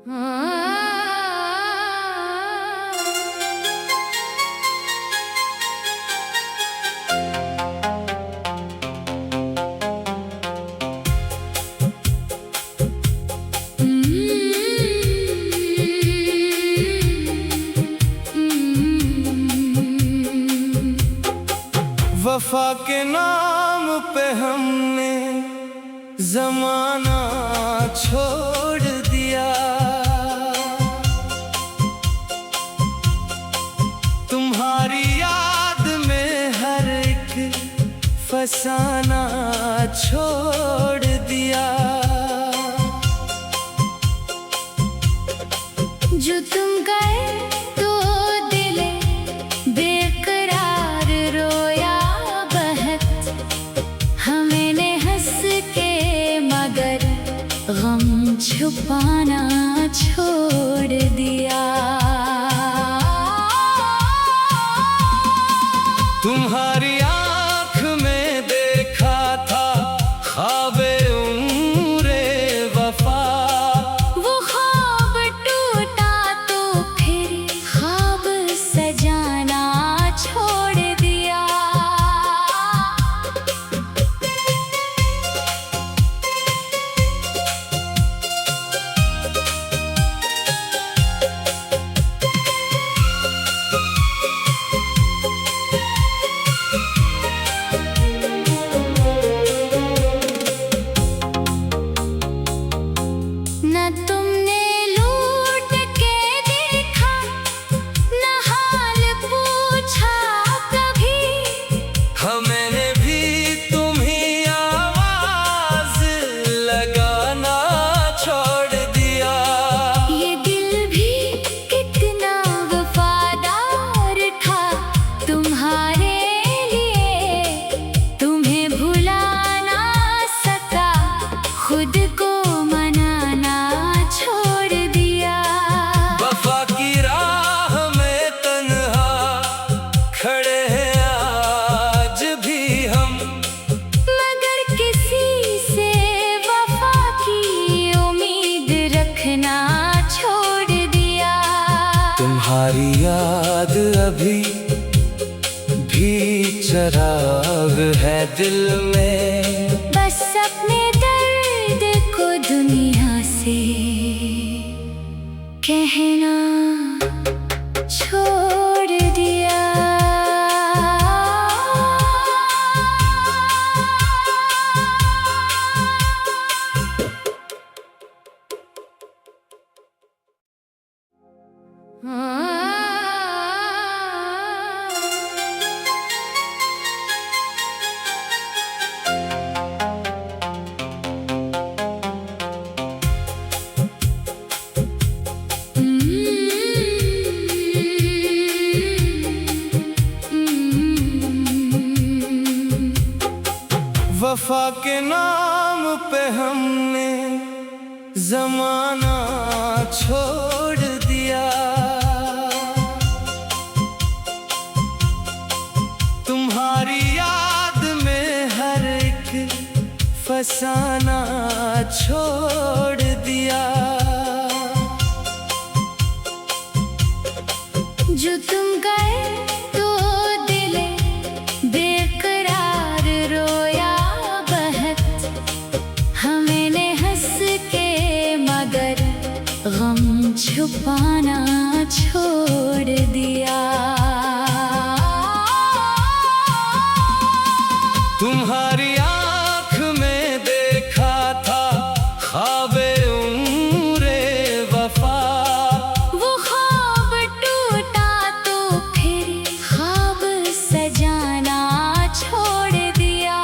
वफा के नाम पे हमने जमाना छोड़ दिया। तुम्हारी याद में हर एक फसाना छोड़ दिया। जो तुम गए तो दिले बेकरार रोया बहुत, हमें ने हंस के मगर गम छुपाना छोड़ दिया। तुम्हारी आँख में देखा था ख्वाबे उम्रे वफा, वो ख्वाब टूटा तो फिर ख्वाब सजाना छोड़ दिया। न तुमने लूट के देखा, न हाल पूछा कभी, मैंने भी तुम्हीं आवाज लगाना छोड़ दिया। ये दिल भी कितना वफादार था तुम्हारे लिए, तुम्हें भुला ना सका, खुद को मनाना छोड़ दिया। वफा की राह में तन्हा खड़े हैं आज भी हम, मगर किसी से वफा की उम्मीद रखना छोड़ दिया। तुम्हारी याद अभी भी चराग है दिल में, बस अपने दर्द को दुनिया से कहना छोड़ दिया। वफा के नाम पे हमने जमाना छोड़ दिया। तुम्हारी याद में हर एक फसाना छोड़ दिया। जो तुम गए तो दिले बेकरार रोया बहुत, हमें ने हंस के मगर गम छुपाना छोड़ दिया। तुम्हारी आँख में देखा था ख्वाबे उम्रे वफा, वो ख्वाब टूटा तो फिर ख्वाब सजाना छोड़ दिया।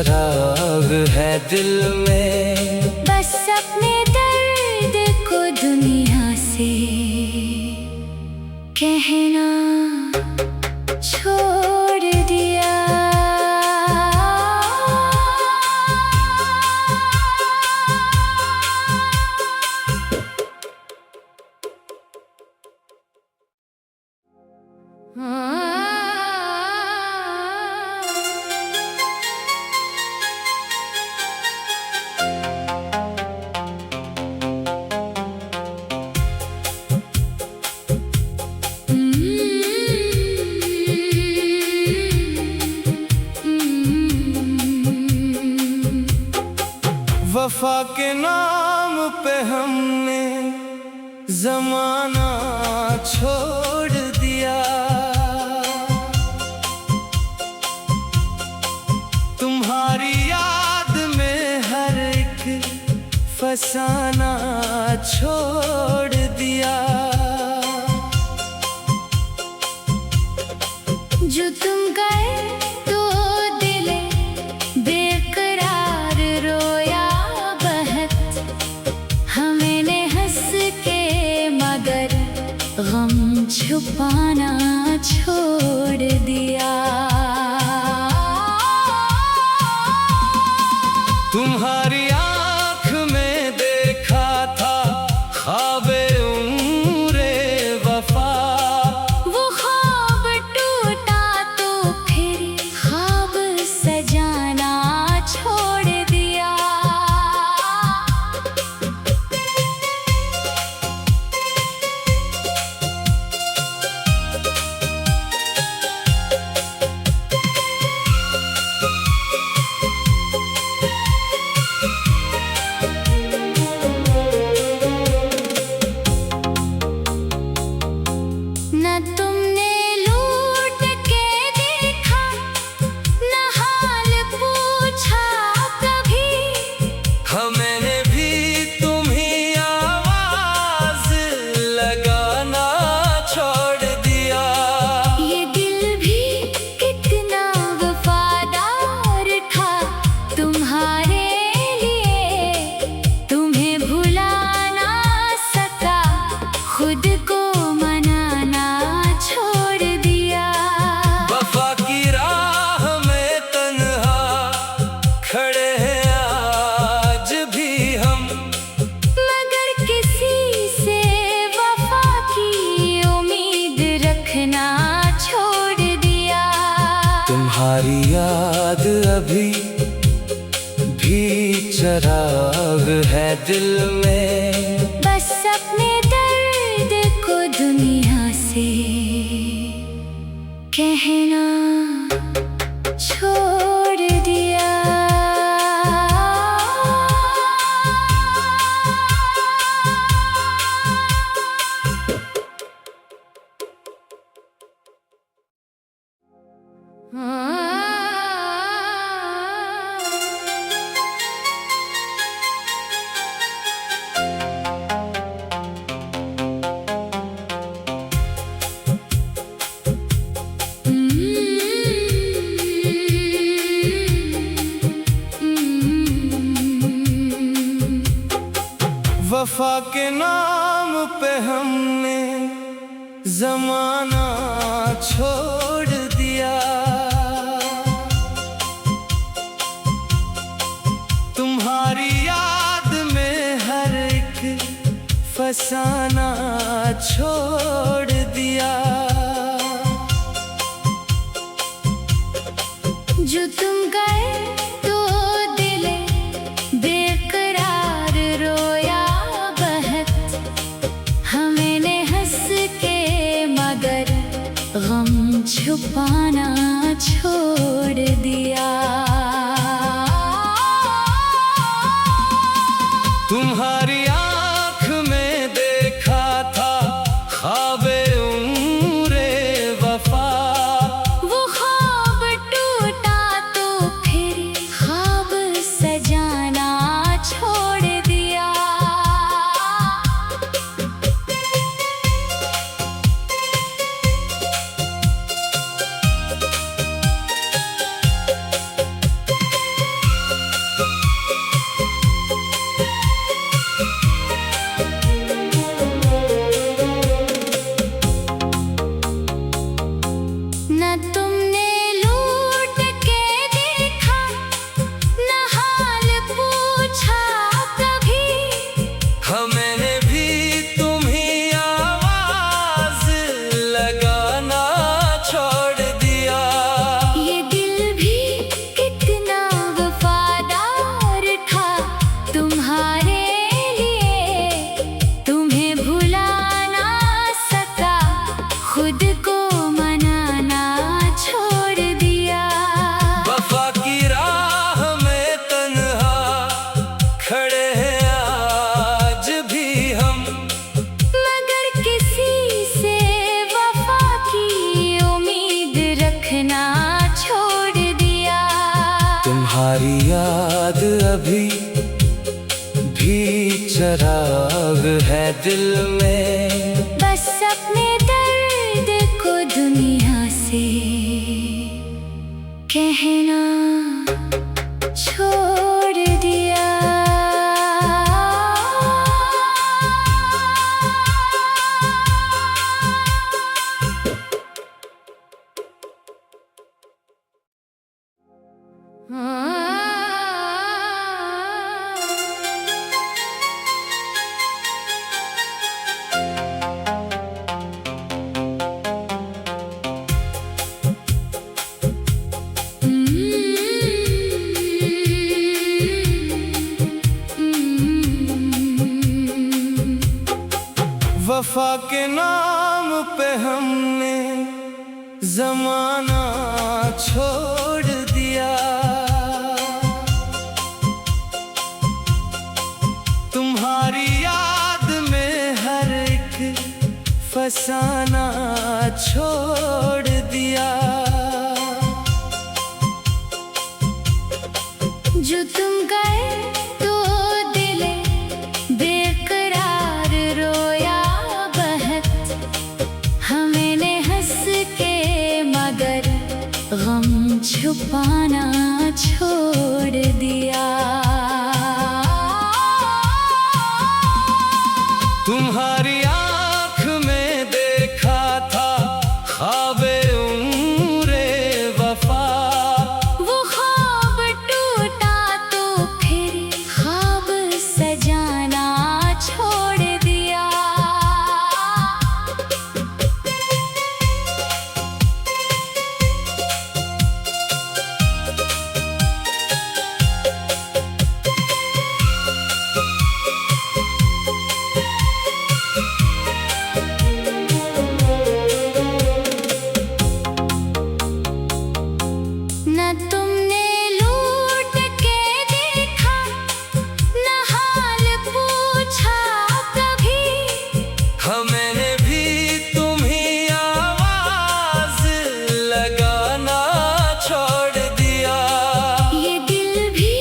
चराग है दिल में। बस अपने दर्द को दुनिया से कहना छोड़ दिया। वफा के नाम पे हमने जमाना छोड़ दिया। तुम्हारी याद में हर एक फसाना छोड़ दिया। जो तुम गए तो दिल बेकरार रोया बहुत। हमने हंस के मगर गम छुपाना छोड़ दिया। तुम्हारी आँख में देखा था ख्वाबे उम्रे वफा। वो ख्वाब टूटा तो फिर ख्वाब सजाना छोड़ दिया। न तुमने लूट के देखा, न हाल पूछा कभी। हमने भी तुम्हीं आवाज लगाना छोड़ दिया। ये दिल भी कितना वफादार था तुम्हारे लिए। तुम्हें भुला ना सका, खुद को मनाना छोड़ दिया। वफा की राह में तन्हा खड़े हैं आज भी हम। मगर किसी से वफा की उम्मीद रखना छोड़ दिया। तुम्हारी याद अभी भी चराग है दिल में। बस अपने दर्द को दुनिया से कहना छोड़ दिया। वफा के नाम पे हमने जमाना छोड़ दिया। तुम्हारी याद में हर एक फसाना छोड़ दिया। जो तुम गए तो दिल बेकरार रोया बहुत। हमने हंस के मगर गम छुपाना छोड़ दिया। तुम्हारी आँख में देखा था ख्वाबे उम्रे वफा। वो ख्वाब टूटा तो फिर ख्वाब सजाना छोड़ दिया। मैंने भी तुम्हीं आवाज लगाना छोड़ दिया। ये दिल भी कितना वफादार था तुम्हारे लिए, तुम्हें भुला ना सका, खुद को मनाना छोड़ दिया। वफा की राह में तन्हा खड़े हैं आज भी हम, मगर किसी से वफा की उम्मीद रखना छोड़ दिया। तुम्हारी याद अभी भी चिराग है दिल में, बस अपने दर्द को दुनिया से कहना छोड़ दिया। वफा के नाम पे हमने जमाना छोड़ दिया। तुम्हारी याद में हर एक फसाना छोड़ दिया। जो तुम गए तो दिले बेकरार रोया बहुत, हमें ने हंस के मगर गम छुपाना छोड़ दिया। तुम्हारी आँख में देखा था ख्वाबे उम्रे वफा, वो ख्वाब टूटा तो फिर ख्वाब सजाना छोड़ दिया। न तुमने लूट के देखा, न हाल पूछा कभी, मैंने भी तुम्हीं आवाज लगाना छोड़ दिया। ये दिल भी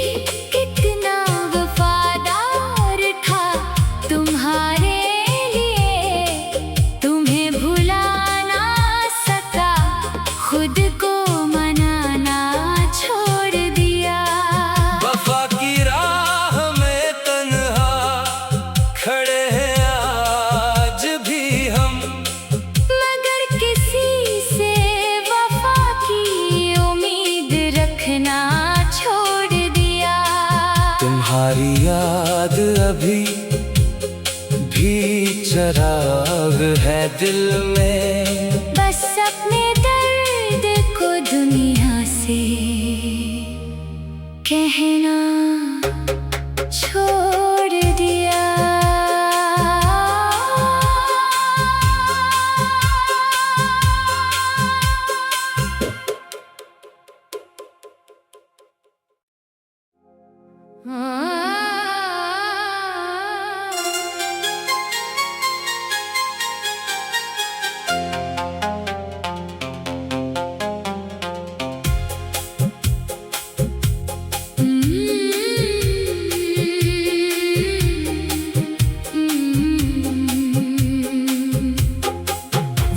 कितना वफादार था तुम्हारे लिए, तुम्हें भुला ना सका, खुद को मनाना छोड़ दिया। वफा की राह में तन्हा खड़े हैं आज भी हम, मगर किसी से वफा की उम्मीद रखना छोड़ दिया। तुम्हारी याद अभी भी चिराग है दिल में, बस अपने दर्द को दुनिया से कहना छोड़ दिया।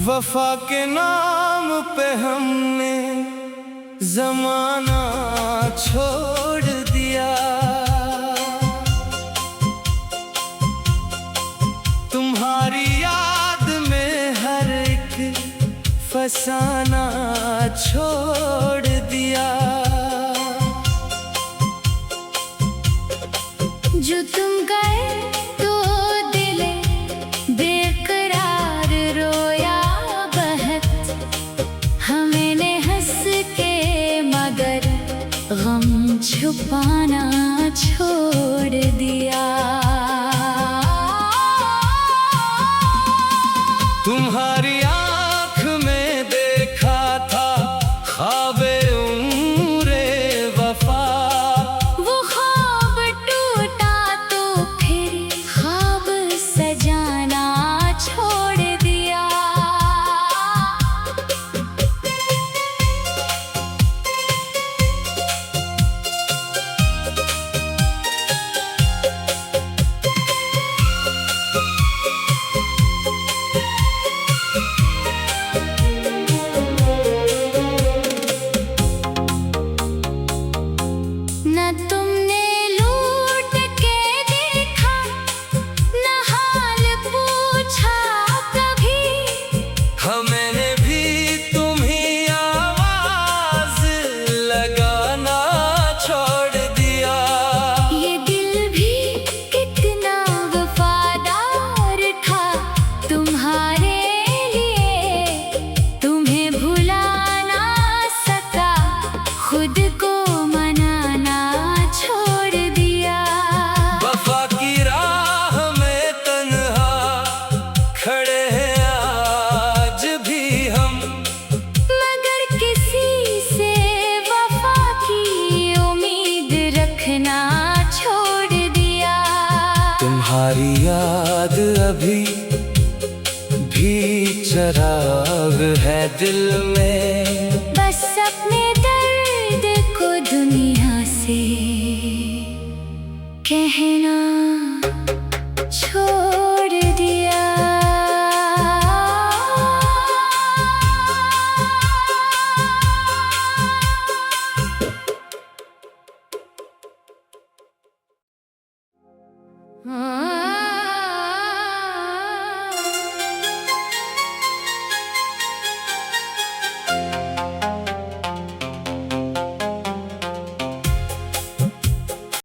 वफा के नाम पे हमने जमाना छोड़ दिया। तुम्हारी याद में हर एक फसाना छोड़ दिया। जो तुम गए तो याद अभी भी चराग है दिल में। बस अपने दर्द को दुनिया से कहना छोड़ दिया। हाँ